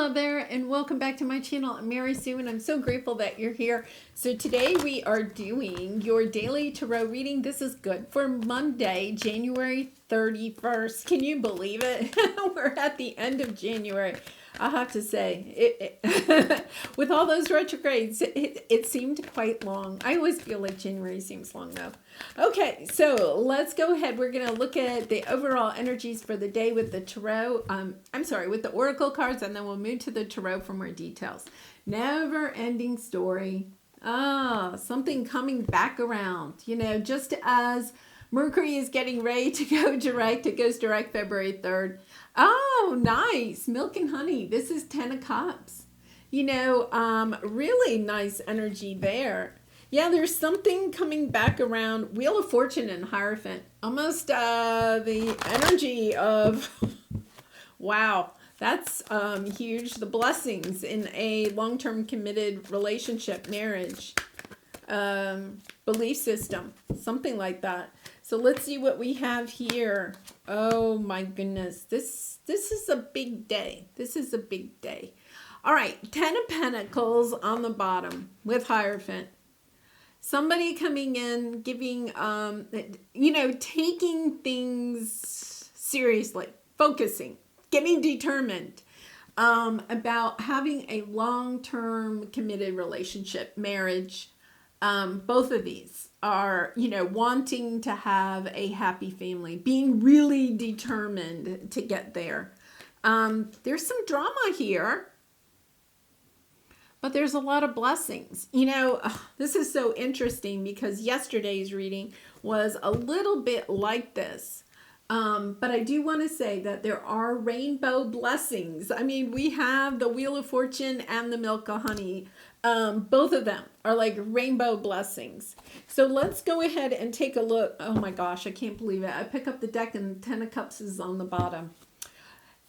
Hello there and welcome back to my channel. I'm Mary Sue and I'm so grateful that you're here. So today we are doing your daily tarot reading. This is good for Monday, January 31st. Can you believe it? We're at the end of January. I'll have to say, with all those retrogrades, it seemed quite long. I always feel like January seems long though. Okay, so let's go ahead. We're going to look at the overall energies for the day with the tarot. With the oracle cards, and then we'll move to the tarot for more details. Never ending story. Something coming back around. You know, just as Mercury is getting ready to go direct, it goes direct February 3rd. Oh, nice. Milk and honey. This is 10 of Cups. You know, really nice energy there. Yeah, there's something coming back around. Wheel of Fortune and Hierophant. Almost the energy of, wow, that's huge. The blessings in a long-term committed relationship, marriage, belief system, something like that. So let's see what we have here. Oh my goodness. This is a big day. This is a big day. All right. 10 of Pentacles on the bottom with Hierophant. Somebody coming in, giving, taking things seriously, focusing, getting determined about having a long-term committed relationship, marriage. Both of these are, wanting to have a happy family, being really determined to get there. There's some drama here, but there's a lot of blessings. This is so interesting because yesterday's reading was a little bit like this. But I do want to say that there are rainbow blessings. I mean, we have the Wheel of Fortune and the Milk of Honey. Both of them are like rainbow blessings. So let's go ahead and take a look. Oh my gosh, I can't believe it. I pick up the deck and 10 of Cups is on the bottom.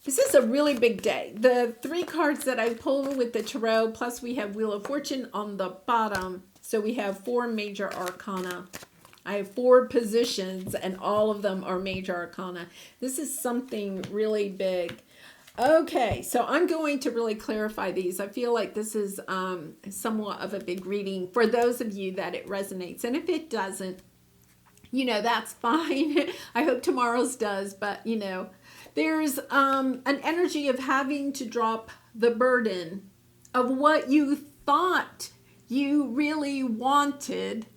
This is a really big day. The 3 cards that I pulled with the tarot, plus we have Wheel of Fortune on the bottom. So we have 4 major arcana. I have 4 positions and all of them are major arcana. This is something really big. Okay, so I'm going to really clarify these. I feel like this is somewhat of a big reading for those of you that it resonates. And if it doesn't, that's fine. I hope tomorrow's does, but there's an energy of having to drop the burden of what you thought you really wanted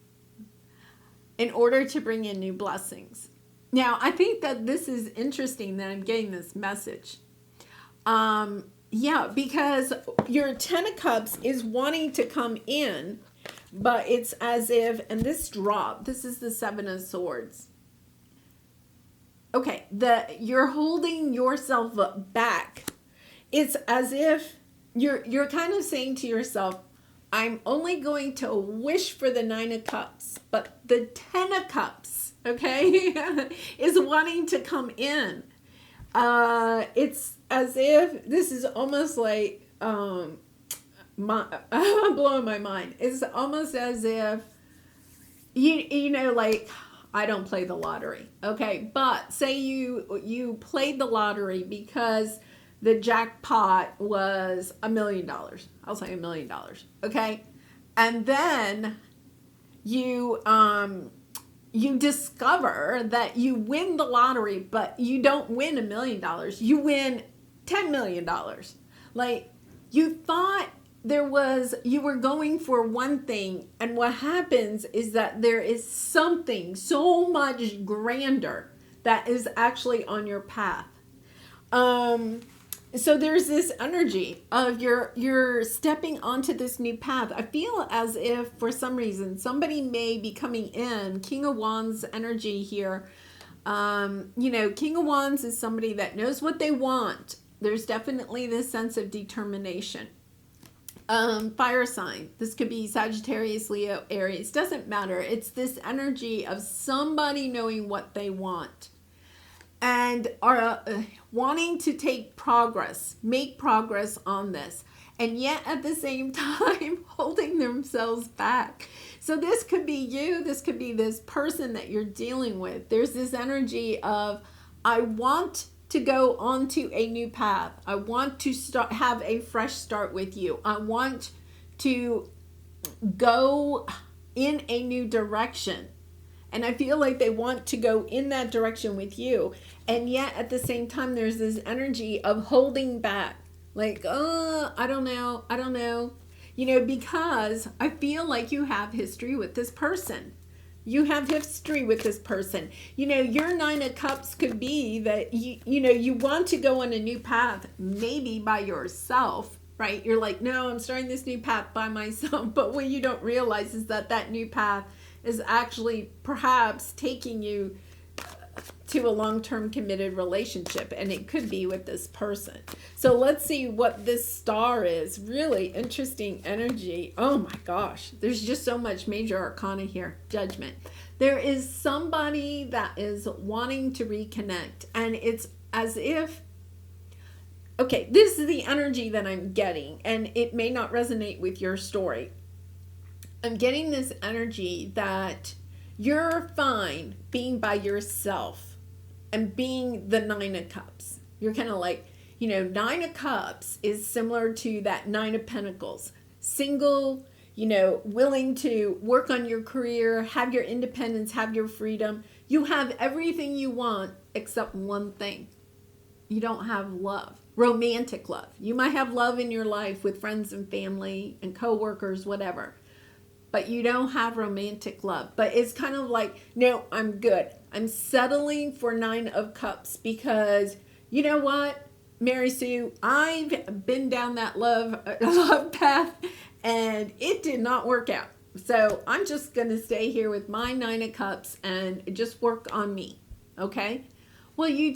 in order to bring in new blessings. Now, I think that this is interesting that I'm getting this message. Because your 10 of Cups is wanting to come in, but it's as if, and this is the 7 of Swords. Okay, you're holding yourself back. It's as if you're kind of saying to yourself, I'm only going to wish for the 9 of Cups, but the 10 of Cups, okay, is wanting to come in. It's as if this is almost like, I'm blowing my mind. It's almost as if, I don't play the lottery. Okay. But say you played the lottery because the jackpot was $1 million. I'll say $1 million. Okay. And then you discover that you win the lottery, but you don't win $1 million. You win $10 million. Like you thought you were going for one thing. And what happens is that there is something so much grander that is actually on your path. So there's this energy of you're stepping onto this new path. I feel as if for some reason somebody may be coming in. King of Wands energy here. King of Wands is somebody that knows what they want. There's definitely this sense of determination. Fire sign. This could be Sagittarius, Leo, Aries. Doesn't matter. It's this energy of somebody knowing what they want. And are wanting to make progress on this, and yet at the same time holding themselves back. So this could be you, this could be this person that you're dealing with. There's this energy of, I want to go onto a new path. I want to have a fresh start with you. I want to go in a new direction. And I feel like they want to go in that direction with you. And yet at the same time, there's this energy of holding back. Like, oh, I don't know. Because I feel like you have history with this person. You have history with this person. Your 9 of Cups could be that, you want to go on a new path, maybe by yourself, right? You're like, no, I'm starting this new path by myself. But what you don't realize is that new path is actually perhaps taking you to a long-term committed relationship, and it could be with this person. So let's see what this star is. Really interesting energy. Oh my gosh, there's just so much major arcana here. Judgment. There is somebody that is wanting to reconnect, and it's as if, okay, this is the energy that I'm getting, and it may not resonate with your story. I'm getting this energy that you're fine being by yourself and being the 9 of Cups. You're kind of like, 9 of Cups is similar to that 9 of Pentacles. Single, willing to work on your career, have your independence, have your freedom. You have everything you want except one thing. You don't have love, romantic love. You might have love in your life with friends and family and coworkers, whatever. But you don't have romantic love. But it's kind of like, no, I'm good. I'm settling for 9 of Cups because you know what, Mary Sue, I've been down that love path and it did not work out. So I'm just going to stay here with my 9 of Cups and just work on me. Okay? Well, you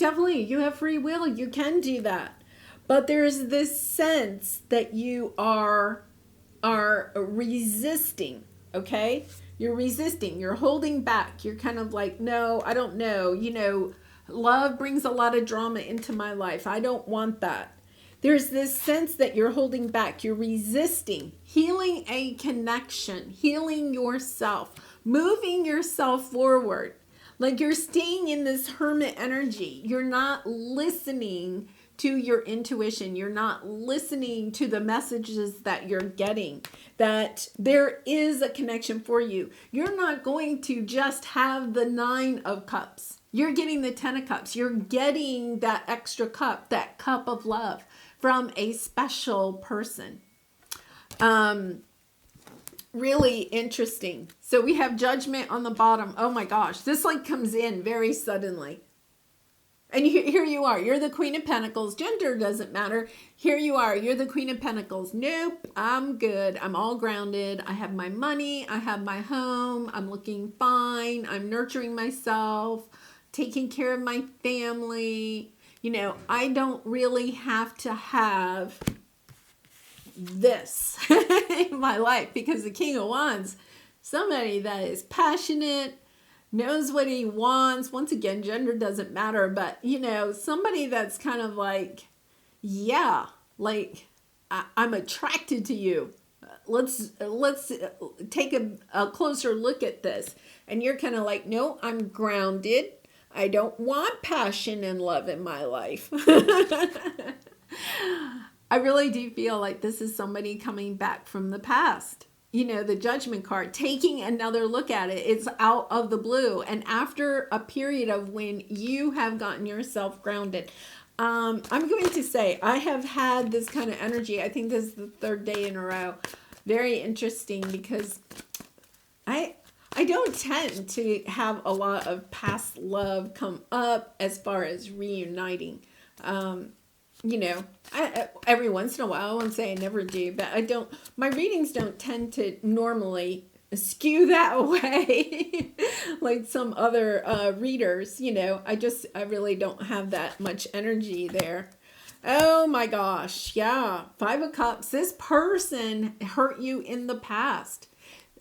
have free will. You can do that. But there's this sense that you are resisting. Okay, you're resisting, you're holding back, you're kind of like, no, I don't know, love brings a lot of drama into my life, I don't want that. There's this sense that you're holding back, you're resisting, healing a connection, healing yourself, moving yourself forward. Like you're staying in this hermit energy, you're not listening to your intuition. You're not listening to the messages that you're getting, that there is a connection for you. You're not going to just have the 9 of Cups. You're getting the 10 of Cups. You're getting that extra cup, that cup of love from a special person. Really interesting. So we have Judgment on the bottom. Oh my gosh, this like comes in very suddenly. And here you are. You're the Queen of Pentacles. Gender doesn't matter. Here you are. You're the Queen of Pentacles. Nope, I'm good. I'm all grounded. I have my money. I have my home. I'm looking fine. I'm nurturing myself, taking care of my family. I don't really have to have this in my life because the King of Wands, somebody that is passionate, knows what he wants. Once again, gender doesn't matter, but somebody that's kind of like, yeah, like I'm attracted to you. Let's take a closer look at this. And you're kind of like, no, I'm grounded. I don't want passion and love in my life. I really do feel like this is somebody coming back from the past. The Judgment card, taking another look at it. It's out of the blue. And after a period of when you have gotten yourself grounded, I'm going to say I have had this kind of energy. I think this is the 3rd day in a row. Very interesting because I don't tend to have a lot of past love come up as far as reuniting. Every once in a while, I won't say I never do, but my readings don't tend to normally skew that way like some other readers. I really don't have that much energy there. Oh my gosh, yeah, 5 of Cups. This person hurt you in the past,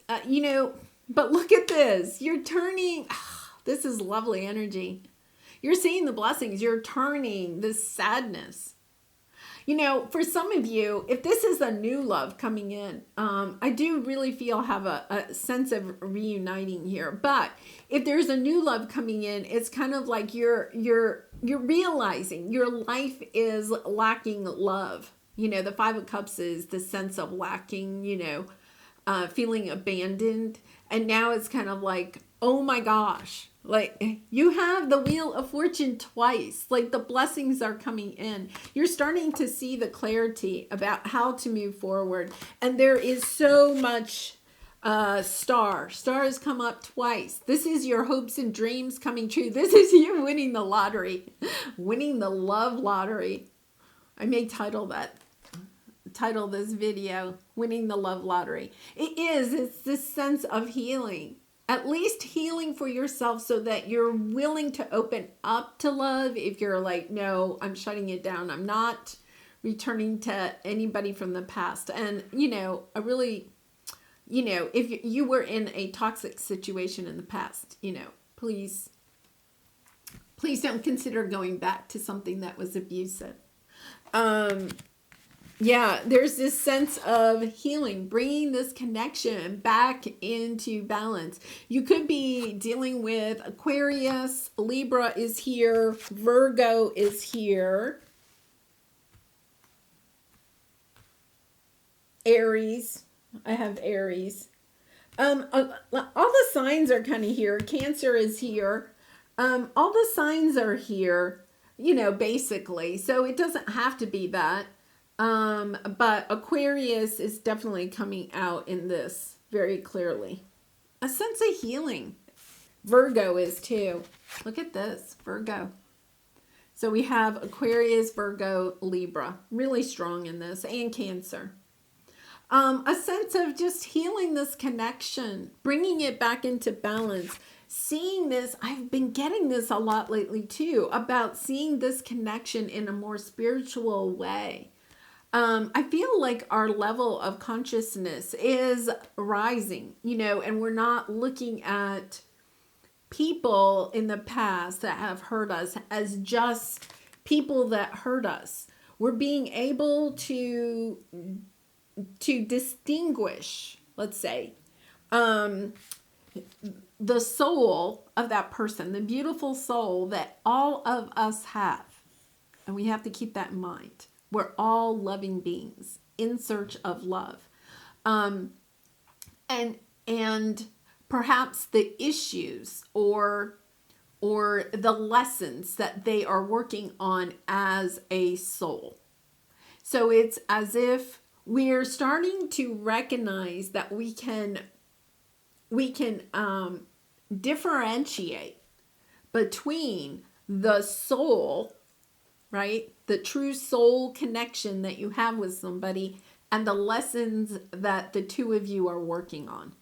but look at this. You're turning, this is lovely energy. You're seeing the blessings. You're turning this sadness. For some of you, if this is a new love coming in, I do really feel have a sense of reuniting here. But if there's a new love coming in, it's kind of like you're you're realizing your life is lacking love. The Five of Cups is the sense of lacking, feeling abandoned. And now it's kind of like, oh my gosh, like you have the Wheel of Fortune twice. Like the blessings are coming in. You're starting to see the clarity about how to move forward. And there is so much Star has come up twice. This is your hopes and dreams coming true. This is you winning the lottery, winning the love lottery. I may title this video, winning the love lottery. It's this sense of healing, at least healing for yourself, so that you're willing to open up to love. If you're like, no, I'm shutting it down, I'm not returning to anybody from the past. And I really, if you were in a toxic situation in the past, please don't consider going back to something that was abusive. Yeah, there's this sense of healing, bringing this connection back into balance. You could be dealing with Aquarius, Libra is here, Virgo is here, Aries. I have Aries. All the signs are kind of here. Cancer is here. All the signs are here, basically. So it doesn't have to be that. But Aquarius is definitely coming out in this very clearly. A sense of healing. Virgo is too. Look at this, Virgo. So we have Aquarius, Virgo, Libra. Really strong in this, and Cancer. A sense of just healing this connection, bringing it back into balance, seeing this. I've been getting this a lot lately too, about seeing this connection in a more spiritual way. I feel like our level of consciousness is rising, and we're not looking at people in the past that have hurt us as just people that hurt us. We're being able to distinguish, let's say, the soul of that person, the beautiful soul that all of us have. And we have to keep that in mind. We're all loving beings in search of love. And perhaps the issues or the lessons that they are working on as a soul. So it's as if we're starting to recognize that we can differentiate between the soul, right? The true soul connection that you have with somebody and the lessons that the two of you are working on.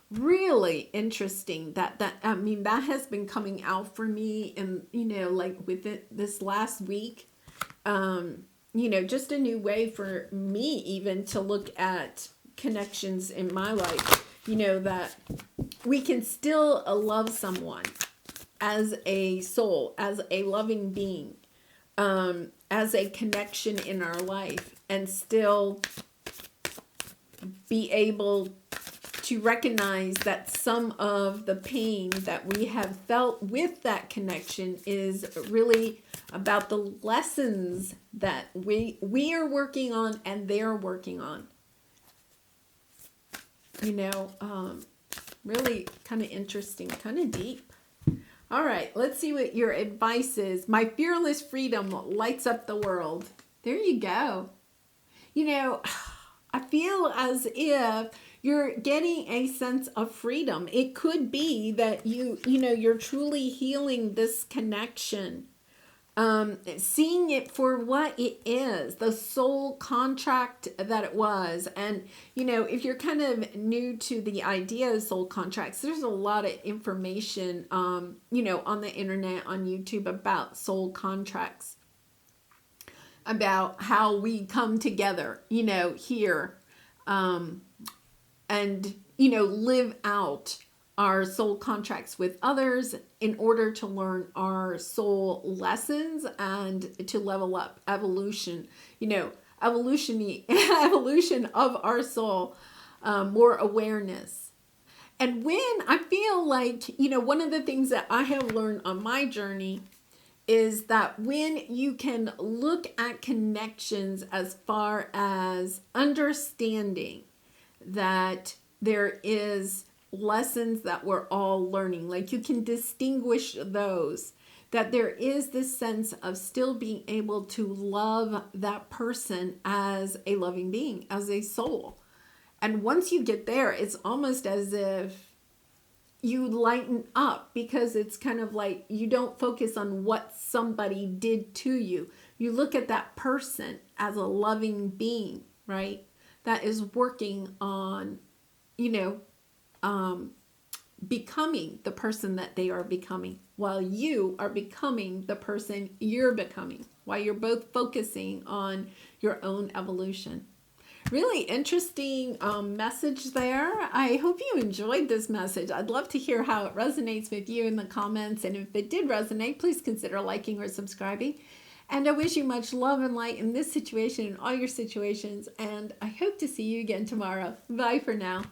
Really interesting that has been coming out for me, and like within this last week, just a new way for me even to look at connections in my life, that we can still love someone as a soul, as a loving being, as a connection in our life, and still be able to recognize that some of the pain that we have felt with that connection is really about the lessons that we are working on and they're working on. Really kind of interesting, kind of deep. All right, let's see what your advice is. My fearless freedom lights up the world. There you go. I feel as if you're getting a sense of freedom. It could be that you're truly healing this connection. Seeing it for what it is, the soul contract that it was. And, if you're kind of new to the idea of soul contracts, there's a lot of information, on the internet, on YouTube about soul contracts, about how we come together, here, and, live out our soul contracts with others in order to learn our soul lessons and to level up evolution, evolution of our soul, more awareness. And when I feel like, one of the things that I have learned on my journey is that when you can look at connections as far as understanding that there is lessons that we're all learning, like you can distinguish those, that there is this sense of still being able to love that person as a loving being, as a soul. And once you get there, it's almost as if you lighten up, because it's kind of like you don't focus on what somebody did to you. You look at that person as a loving being, right? That is working on, becoming the person that they are becoming, while you are becoming the person you're becoming, while you're both focusing on your own evolution. Really interesting message there. I hope you enjoyed this message. I'd love to hear how it resonates with you in the comments. And if it did resonate, please consider liking or subscribing. And I wish you much love and light in this situation and all your situations. And I hope to see you again tomorrow. Bye for now.